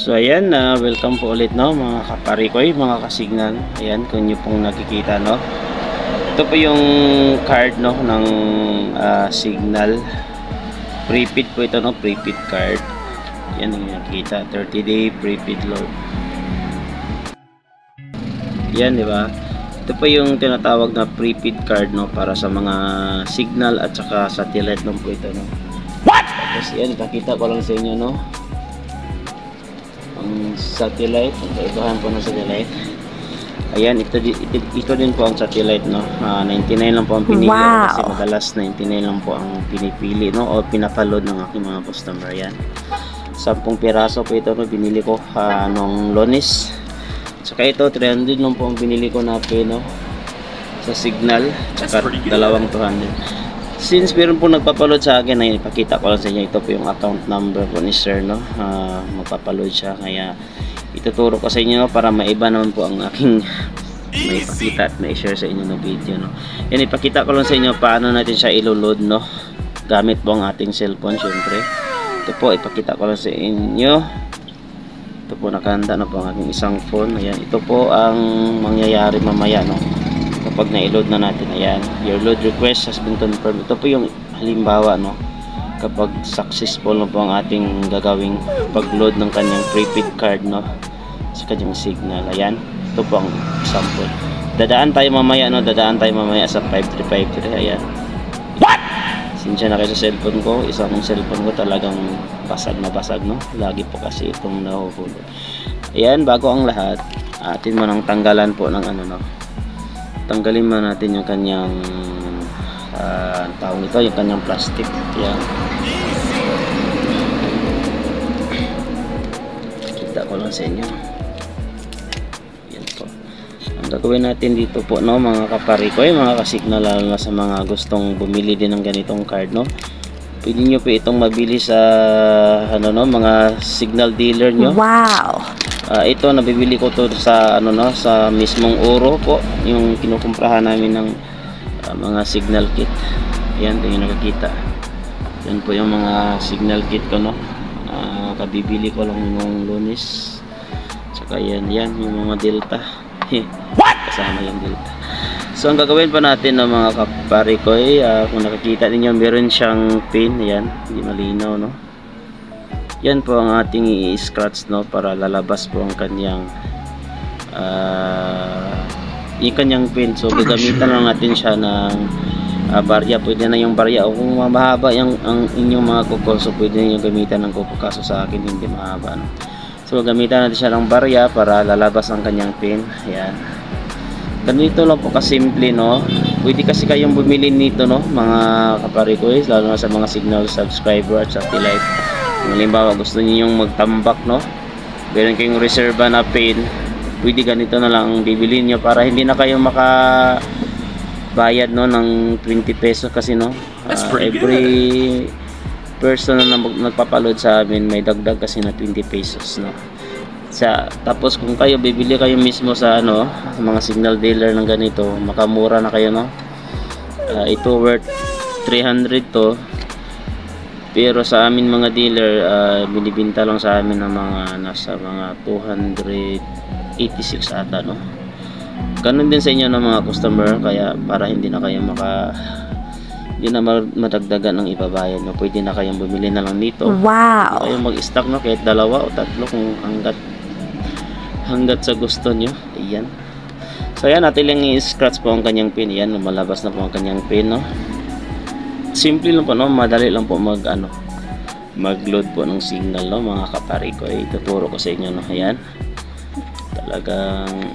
So ayan, welcome po ulit no mga kaparikoy, mga kasignal. Ayan, kung nyo pong nakikita no. Ito po yung card no ng signal. Prepaid po ito no, prepaid card. Yan yung nakikita, 30-day prepaid load. Yan, di ba? Ito po yung tinatawag na prepaid card no para sa mga signal at saka satellite lang po ito no. What? Tapos yan, ipakita ko lang sa inyo no. Ang satellite, ang kaibahan po ng satellite. Ayan, ito din po ang satellite no. 99 lang po ang pinili. Wow. Kasi madalas 99 lang po ang pinipili no o pinapaload ng aking mga customer. Yan. 10 piraso po ito no, binili ko nung Lunes. Saka ito 300 lang po ang binili ko na no sa signal. Saka dalawang 200. Since meron po nagpapaload sa akin, ay ipakita ko lang sa inyo. Ito po yung account number po ni sir no. Magpapaload siya, kaya ituturo ko sa inyo para maiba naman po ang aking may ipakita at may share sa inyo ng video no. Yan, ipakita ko lang sa inyo paano natin siya ilo-load no, gamit po ang ating cellphone syempre. Ito po, ipakita ko lang sa inyo. Ito po, nakahanda na po ang aking isang phone. Ayan, ito po ang mangyayari mamaya no kapag na-load na natin. Ayan, your load request has been confirmed. Ito po yung halimbawa no kapag successful na po ang ating gagawing pag-load ng kanyang prepaid card no sa kanyang signal. Ayan, ito po ang example. Dadaan tayo mamaya no, sa 5353. Ayan. What? Sinsya na kayo sa cellphone ko. Isang cellphone ko talagang basag na basag no. Lagi po kasi itong nahuhulog. Ayan, bago ang lahat, atin mo nang tanggalan po ng ano no. Tanggalin mo natin yung kanyang tawag nito, yung kanyang plastic. Yan. Kita ko lang sa inyo. Yan po. Ang gagawin natin dito po no mga kaparikoy, mga kasignal, lalo na sa mga gustong bumili din ng ganitong card no. Pwede nyo po itong mabili sa ano no, mga signal dealer nyo. Wow. Ito nabibili ko to sa ano no, sa mismong Oro po, yung kinukumprahan namin ng mga signal kit. Ayan, ito yung nakikita. Yan po yung mga signal kit ko no. Kabibili ko lang nung Lunes. Saka yan yung mga Delta. What? Kasama yung Delta. So ang gagawin pa natin ng mga kaparikoy, kung nakikita ninyo meron siyang pin. Ayan, hindi malinaw no. Yan po ang ating i-scratch no para lalabas po ang kanyang yung kanyang pin. So gagamitan lang natin siya ng barya. Pwede na yung barya o kung mahaba ang inyong mga kuko, so pwede nyo gamitan ng kuko, kaso sa akin hindi mahaba no? So gamitan natin siya ng barya para lalabas ang kanyang pin. Ayan, ganito lang po kasimple no. Pwede kasi kayong bumili nito no mga kaparikoy, lalo na sa mga signal subscriber at satellite. Kung halimbawa gusto niyo yung magtambak no, meron kayong reserva na pin, pwede ganito na lang bibili niyo para hindi na kayo makabayad no ng 20 pesos kasi no. Every person na nagpapaload sa amin may dagdag kasi na 20 pesos no. Tapos kung kayo bibili kayo mismo sa ano, sa mga signal dealer ng ganito, makamura na kayo no. Ito worth 300 to. Pero sa amin mga dealer, binibinta lang sa amin ng mga nasa mga 286 ata no. Ganun din sa inyo ng mga customer, kaya para hindi na kayo hindi na madagdagan ng ibabayad no. Pwede na kayong bumili na lang nito. Wow. Kayo mag-stock no, kahit 2 o 3 kung hanggat sa gusto nyo. Ayan. So ayan, natin lang i-scratch po ang kanyang pin. Ayan, lumalabas na po ang kanyang pin no. Simple lang po no, madali lang po mag-load po ng signal no mga kaparikoy. Ituturo ko sa inyo no. Ayan, talagang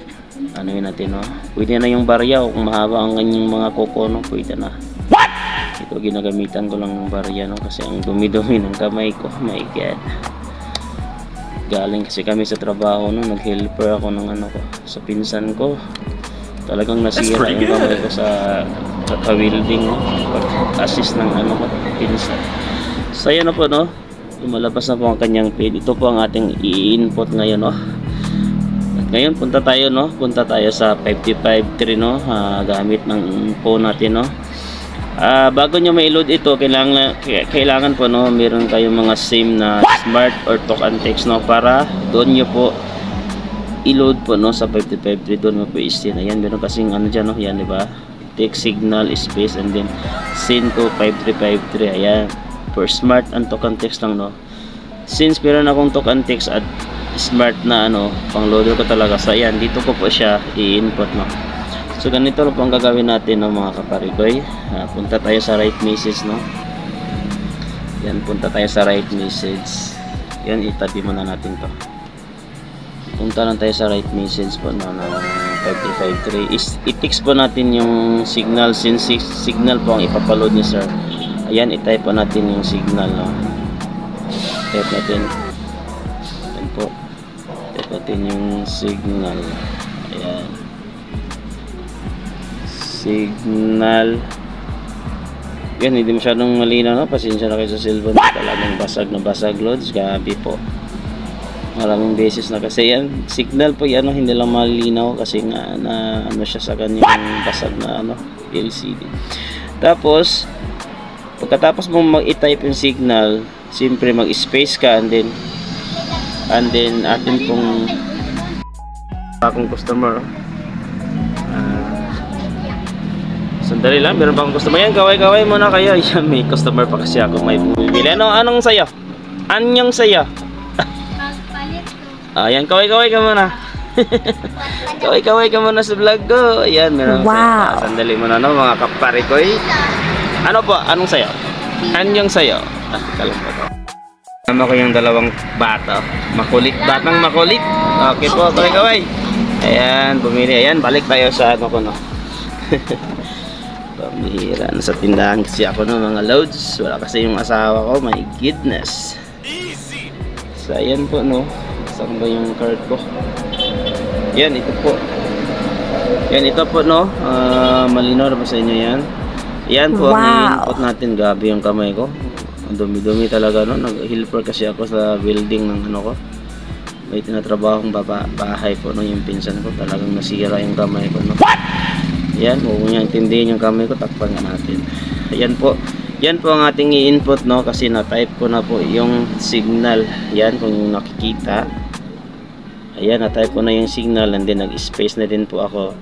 ano yun natin no, pwede na yung barya o kung mahaba ang kanyang mga kuko no, pwede na. What? Ito ginagamitan ko lang ng barya no kasi ang dumi-dumi ng kamay ko. My God, galing kasi kami sa trabaho no, nag-helper ako ng ano ko sa pinsan ko. Talagang nasira yung kamay ko sa ka-welding no, pag-assist ng ano ko, pinsan. So ayan na po no, lumalabas na po ang kanyang pin. Ito po ang ating i-input ngayon no. At ngayon punta tayo sa 553 no, gamit ng phone natin no. Bago nyo ma-load ito, kailangan po no, meron kayong mga SIM na smart or talk and text no, para doon nyo po i-load po no sa 5353, doon mo po i-send. Ayan, meron kasing ano dyan no, yan diba, text signal space and then send to 5353. Ayan, for smart and talk and text lang no. Since meron akong talk and text at smart na ano, pang loader ko talaga, so ayan, dito ko po siya i-input no. So ganito lang po ang gagawin natin no, mga kaparikoy. Punta tayo sa write message no. Yan, punta tayo sa write message. Yan, itabi muna natin to. Punta lang tayo sa write message po no, ng 5353. I-text po natin yung signal, since signal po ang ipapaload ni sir. Ayan, i-type po natin yung signal no. Type natin. Ayan po. Type natin yung signal. Ayan. Signal. Yan, hindi masyadong malinaw no? Pasensya na kayo sa cellphone. Talagang basag na basag loads. Gabi po. Maraming beses na kasi yan. Signal po yan, no? Hindi lang malinaw kasi nga na ano siya sa kanyang basag na ano, LCD. Tapos pagkatapos mo mag-i-type yung signal, siyempre mag-space ka and then atin pong akong customer. Sandali lang, meron pa akong customer. Yan, kaway-kaway muna kayo. Yan, may customer pa kasi ako, may bumibili. Anong sayo? Anyong sayo? Ayan, kaway-kaway ka muna. Kaway-kaway ka muna sa vlog ko. Ayan, meron wow. Sandali muna no, mga kaparikoy. Ano po? Anong sayo? Anyong sayo? Kalam po to. Tama ko yung dalawang bata. Makulit, batang makulit. Okay po, kaway-kaway. Ayan, bumili. Ayan, balik tayo sa ano ko no. Pamihira na sa tindahan kasi ako no, mga loads. Wala kasi yung asawa ko, my goodness. So ayan po no, saan ba yung card ko? Yan, ito po. Yan, ito po no, malinaw ba sa inyo yan? Yan po, wow. Ang i-input natin. Gabi yung kamay ko, ang dumi-dumi talaga no. Nag-helper kasi ako sa building ng ano ko, may tinatrabahong bahay po no, yung pinsan ko. Talagang nasira yung kamay ko no. Yan, kung nyo intindihin yung kamay ko, takpan nga natin. Ayan po. Yan po ang ating i-input no, kasi na-type ko na po yung signal. Yan, kung nakikita. Ayan, na-type ko na yung signal and then nag-space na din po ako.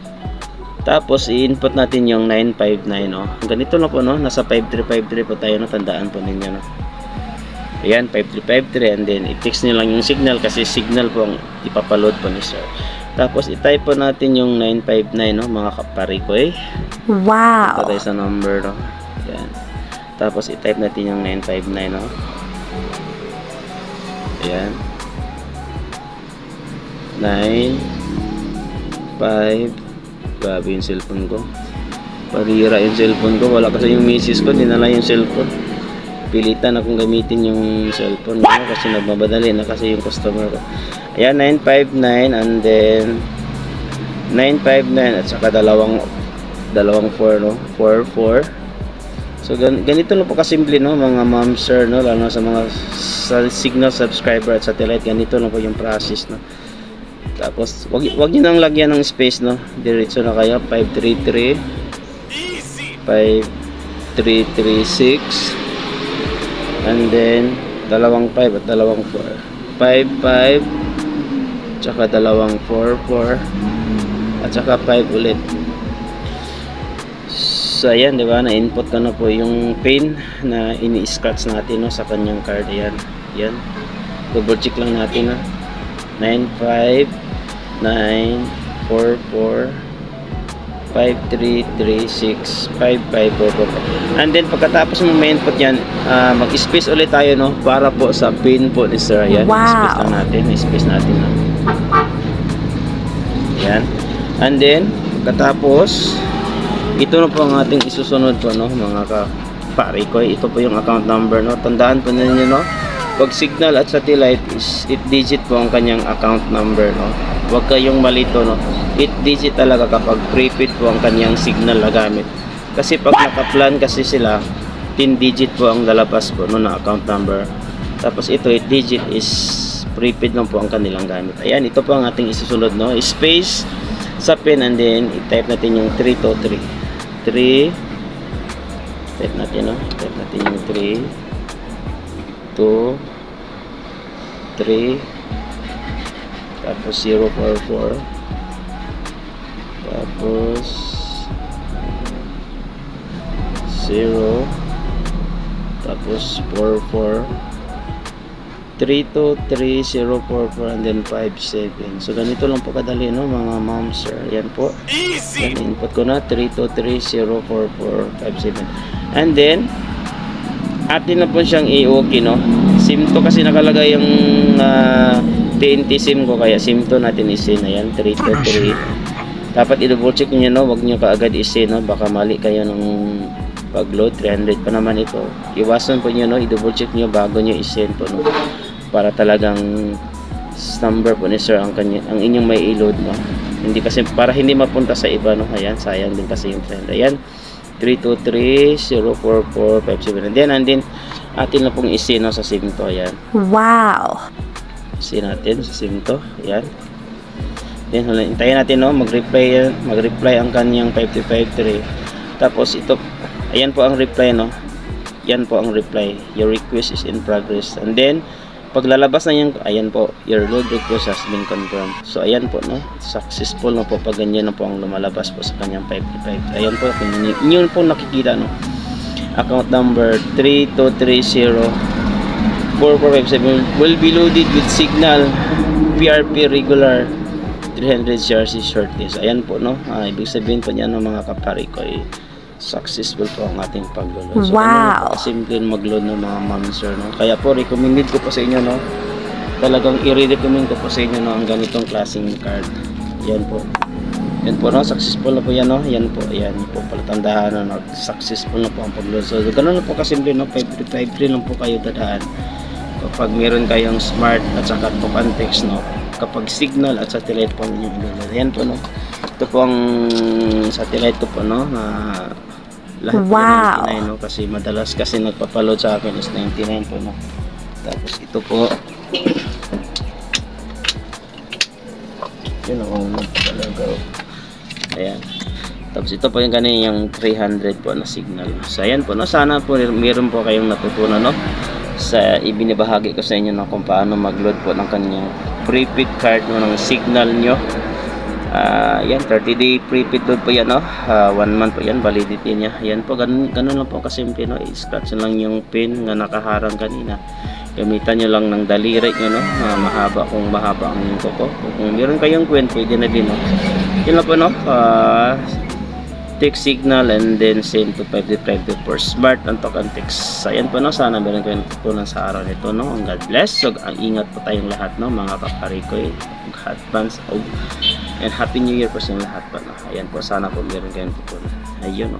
Tapos i-input natin yung 959 no. Ganito na po no, nasa 5353 po tayo no, tandaan po ninyo no. Ayan, 5353 and then i-text nyo lang yung signal kasi signal po ang ipapaload po ni sir. Tapos i-type po natin yung 959 no, mga kaparikoy. Wow. Ito tayo sa number no. Ayan. Tapos i-type natin yung 959 no. Ayan. 9 5. Grabe yung cellphone ko. Parira yung cellphone ko. Wala kasi yung misis ko, dinala yung cellphone. Pilitan akong gamitin yung cellphone no, kasi nagmamadali na kasi yung customer ko. Ayan, 959 and then 959 at saka dalawang 4 no, 44. So ganito lang po kasimple no, mga ma'am sir no, lalo sa mga signal subscriber at satellite. Ganito lang po yung process no. Tapos wag niyo nang lagyan ng space no, diretso na kayo. 533 5336 and then dalawang 5 at dalawang 4, 55 tsaka dalawang 44 at saka 5 ulit. So ayan, diba, na input ko na po yung pin na ini-scratch natin no, sa kanyang card. Ayan, yan, double check lang natin no. 95944 5336 5544. And then pagkatapos mo ma-input yan, mag-space ulit tayo no, para po sa pin po ni sir. Ayan, wow. Space lang natin, space natin no. Ayan. And then pagkatapos, ito na po ang ating isusunod po no, mga kaparikoy. Ito po yung account number no. Tandaan po ninyo no, pag signal at satellite is 8 digit po ang kanyang account number no. Huwag kayong malito no, 8 digit talaga kapag prepaid po ang kanyang signal na gamit. Kasi pag naka-plan kasi sila, 10 digit po ang lalabas po no, na account number. Tapos ito 8 digit is prepaid lang po ang kanilang gamit. Ayan, ito po ang ating isusunod no, space sa pin and then i-type natin yung 323 Type natin, no? Type natin yung 3, 2, 3, tapos 044, tapos 0, tapos 44, 323044, and then 57. So ganito lang po kadali, no, mga ma'am, sir. Yan po. Easy. Yan, input ko na 32304457. And then atin na po siyang i-okay, no. SIM to kasi nakalagay yung TNT SIM ko, kaya SIM to natin isin. Ayan, 323. Dapat i-double check niyo, no. Wag niyo kaagad isin, no. Baka mali kayo nung pag-load. 300 pa naman ito. Iwasan po niyo, no. I-double check niyo bago niyo i-send po, no. Para talagang number po ni sir ang inyong may i-load, no. Hindi kasi, para hindi mapunta sa iba, no. Ayan, sayang din kasi yung trend. Ayan, 323-04457. And then atin na pong isin, no, sa SIM to. Ayan. Wow! Isin natin sa SIM to. Ayan. Then hintayin natin, no, mag-reply ang kanyang 5553. Tapos ito, ayan po ang reply, no. Yan po ang reply. Your request is in progress. And then paglalabas na yan, ayan po, your load request has been confirmed. So ayan po, no, successful na po pag ganyan na po ang lumalabas po sa kanyang 55. Ayan po, yun po nakikita, no. Account number 3230-4457 will be loaded with signal PRP regular 300 CRC shortly. So ayan po, no, ibig sabihin po niyan, no, mga kapari ko, successful po ang ating pag-load. So, wow! Simple mag-load ng mga ma'am, sir, no? Kaya po, recommended ko po sa inyo, no? Talagang i-recommend ko po sa inyo, no, ang ganitong klaseng card. Yan po. Yan po, no? Successful na po yan, no? Yan po. Yan po. Palatandahan, no? Successful na po ang pag-load. So, ganun na po kasimple, no? 553 lang po kayo dadaan. Kapag meron kayong smart at saka talk and text, no? Kapag signal at satellite po ninyo i-load. Yan po, no? Ito po ang satellite ko po, no, na lahat po 99, no, kasi madalas kasi nagpapaload sa akin is 99 po, no. Tapos ito po, yun ang talaga. Ayan. Tapos ito po yung kanina yung 300 po na signal. So ayan po, no, sana po meron po kayong natutunan, no, sa ibinibahagi ko sa inyo, no, kung paano mag-load po ng kanyang prepaid card, no, ng signal nyo. Yan, 30-day prepaid load po yan, no. 1 month po yan, validity niya. Yan po, ganun lang po kasimple, no. I-scratch lang yung pin na nakaharang kanina. Gamitan nyo lang ng daliri nyo, no. Mahaba, kung mahaba ang yung kuko. Kung meron kayong kwent, pwede na din, no. Yun lang po, no. Text signal and then send to 555 for smart and talk and text. Ayan po, no. Sana meron kayong tutunan sa araw nito, no. God bless. So, ang ingat po tayong lahat, no, mga kapari ko. Advance and Happy New Year po sa lahat po, no? Ayan po, sana po meron kayong tutunan. Ayun, no.